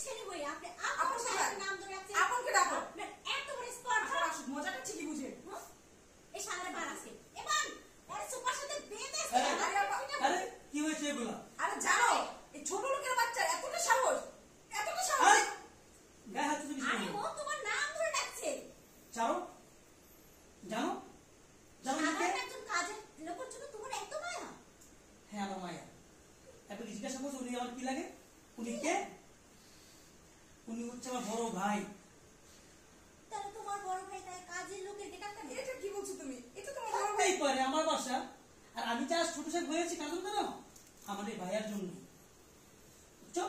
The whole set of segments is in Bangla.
ছেলে হই আপনি আপন সাহেবের নাম ধরে রাখছেন। আপনকে ডাকো। আপনার এত বড় স্পর্ধা। মজাটা ঠিকই বুঝে। এই শালারে বার আছে। এবার আরে সুপার সাথে বেঁধে আরে কি হয়েছে এগুলা? আরে জানো এই ছোট লোকের বাচ্চা এতটা সাহস আরে গায়ে হাত তুলে আরে ও তোমার নাম ধরে ডাকছে। ছাড়ো। জানো জানো কি? সাধারণ একজন কাজের লোকের জন্য তোমার এত মায়া? হ্যাঁ আমার মায়া। এবার জিজ্ঞাসা করছো উনি আমার কি লাগে? উনি কে? উনি হচ্ছে আমার বড় ভাই। তাহলে তোমার বড় ভাই তাই কাজের লোকের কে ডাক্তার? এটা কি বলছো তুমি? এটা তোমার বড় ভাই। থাকতেই পারে আমার বাসা। আর আমি যা ছোট সাহেব হয়েছি কারণ জানো আমার এই ভাইয়ার জন্য। বুঝছো?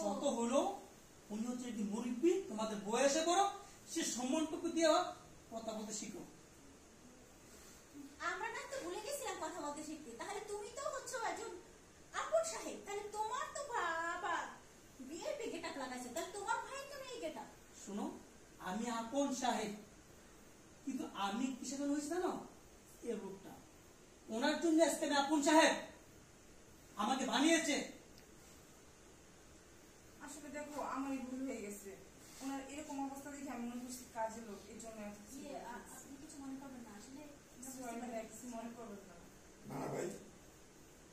শত হলো উনি হচ্ছে একটি মুরব্বী, তোমাদের বয়সে বড়, সে সম্মানটুকু দিয়ে কথা বলতে শিখো। আমরা না তো ভুলে গেছিলাম কথা বলতে শিখতে। তাহলে তুমি তো হচ্ছে একজন আপন সাহেব। তাহলে তোমার তো বাবা বিএপি গেটআপ লাগাইছে। তাহলে তোমার ভাই কেন এই গেটআপ? শোনো আমি আপন সাহেব, কিন্তু আমি কিসের জন্য হয়েছি জানো? এই রূপটা ওনার জন্য আজকে আমি আপন সাহেব। আমাকে বানিয়েছে। আসলে দেখো আমারই ভুল হয়ে গেছে। ওনার এরকম অবস্থা দেখে আমি মনে করছি কাজের লোক, এর জন্য এত কিছু বলেছি। আপনি কিছু মনে করবেন না। আসলে Sorry ভাই, কিছু মনে করবেন না। না না ভাই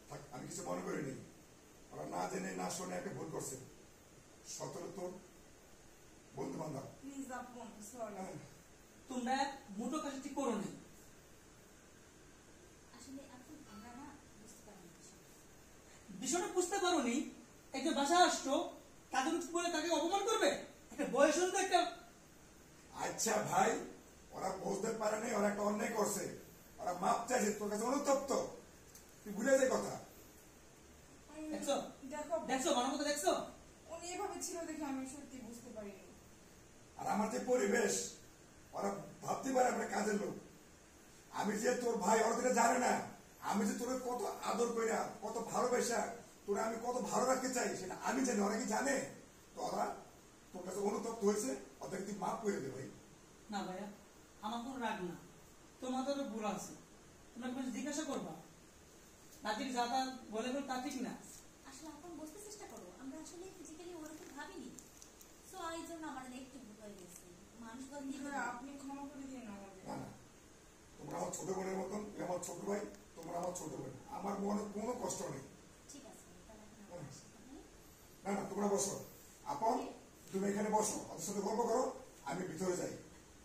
থাক, আমি কিছু মনে করিনি। ওরা না জেনে না শুনে একটা ভুল করছে। 17 তোর বন্ধু বান্ধব। প্লিজ আপন, সরি। তোমরা মোটো কাজ ঠিক করো নি। আসলে এখন আমরা না বুঝতে পারিনি বিষয়টা বুঝতে পারো নি। একজন বাসায় আসতো তাদের বলে তাকে অপমান করবে? একটা বয়স হলে তো একটা আচ্ছা ভাই, ওরা বুঝতে পারে নাই, ওরা একটা অন্যায় করছে, ওরা মাপ চাইছে, তোর কাছে অনুতপ্ত, তুই ভুলে যায় কথা। দেখছো দেখো দেখছো মানবতা দেখছো? উনি এভাবে ছিল দেখে আমি সত্যি বুঝতে পারিনি। আর আমার যে পরিবেশ, ওরা ভাবতে পারে আমরা কাজের লোক। আমি যে তোর ভাই, ওরা তোকে জানে না আমি যে তোকে কত আদর কইরা, কত ভালোবাসা, তোরা আমি কত ভালো রাখতে চাই সেটা আমি জানি। ওরা কি জানে? তো ওরা তোর কাছে অনুতপ্ত হয়েছে, ওদেরকে তুই মাফ করে দে ভাই। না ভাইয়া, আমার কোনো রাগ না, তোমাদেরও ভুল আছে। তোমরা কিছু জিজ্ঞাসা করবা না, ঠিক যা তা বলে বলে তা ঠিক না। আসলে এখন বুঝতে চেষ্টা করো। আমরা আসলে ফিজিক্যালি ওরকম ভাবিনি। সো এই জন্য আমাদের একটু ভুল হয়ে গেছে। মানুষ আপনি ক্ষমা করে দিন আমাদের। না না, তোমরা আমার ছোট বোনের মতন, তুই আমার ছোট ভাই, তোমরা আমার ছোট বোন, আমার মনে কোনো কষ্ট নেই। ঠিক আছে। না না, তোমরা বসো। আপন তুমি এখানে বসো, ওদের সাথে গল্প করো, আমি ভিতরে যাই।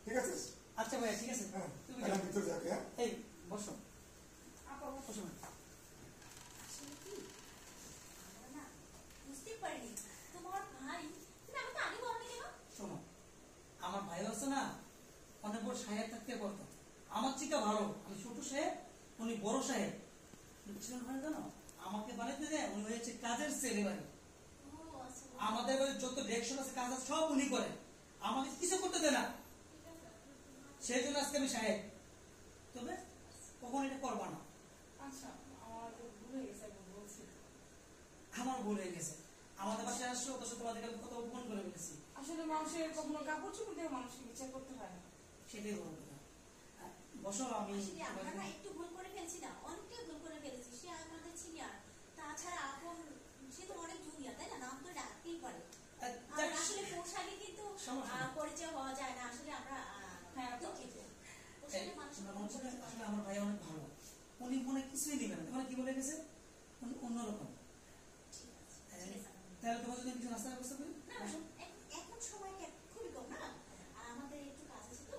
ঠিক আছে? আচ্ছা ভাইয়া ঠিক আছে, হ্যাঁ, তুমি তাহলে আমি ভিতরে যাই। হ্যাঁ, এই বসো আপা বসো না। আসলে কি আমরা না বুঝতে পারিনি তোমার ভাই। তুমি আমাকে আগে বলনি কেন? শোনো, আমার ভাই আছে না অনেক বড় সাহেব থাকতে করতো, আমার থেকে ভালো। আমি ছোট সাহেব, উনি বড় সাহেব। বুঝছিলেন হয় জানো, আমাকে বানাইতে দেয়, উনি হয়েছে কাজের ছেলে বাড়ি। আমাদের বাড়ির যত ডিরেকশন আছে, কাজ আছে, সব উনি করে, আমাকে কিছু করতে দেয় না। সেই জন্য আজকে আমি সাহেব। তবে কখন এটা করবা না। আচ্ছা, আমার ভুল হয়ে গেছে, এখন বলছি। আমার ভুল হয়ে গেছে। আমাদের বাসায় আসছো, ওদের সাথে তোমাদেরকে কত অপমান করে ফেলেছি। আসলে মানুষের কখনো কাপড় চোপড় দিয়ে মানুষকে বিচার করতে হয় না। সেটাই বড় কথা। বসো, আমি আসলে আমরা না একটু ভুল করে ফেলছি না, অনেকটাই ভুল করে ফেলেছি। সে আমাদের সিনিয়র, তাছাড়া এখন সে তো অনেক জুনিয়র, তাই না? নাম তো ডাকতেই পারে। আর আসলে পোশাকে কিন্তু পরিচয় হওয়া যায় না। আসলে আমরা দুঃখিত। পোশাকে মানুষের আসলে আমার ভাই অনেক ভালো, উনি মনে কিছুই নেবেন। এখন কি বলে গেছে উনি অন্যরকম। ঠিক আছে। তাহলে তোমার যদি কিছু নাস্তার ব্যবস্থা করি। না, এখন সময় খুবই কম না, আমাদের একটু কাজ আছে তো।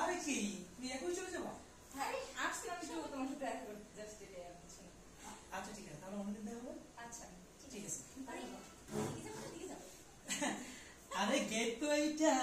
আরে কি তুমি একই চলে যাবো? হ্যাঁ, আসছিলাম একটু তোমার সাথে দেখা করতে, জাস্ট এটাই আর কিছু না। আচ্ছা ঠিক আছে, তাহলে অন্যদিন দেখা হবে। আচ্ছা ঠিক আছে। আরে দিকে যাবো। আরে গেট তো এইটা।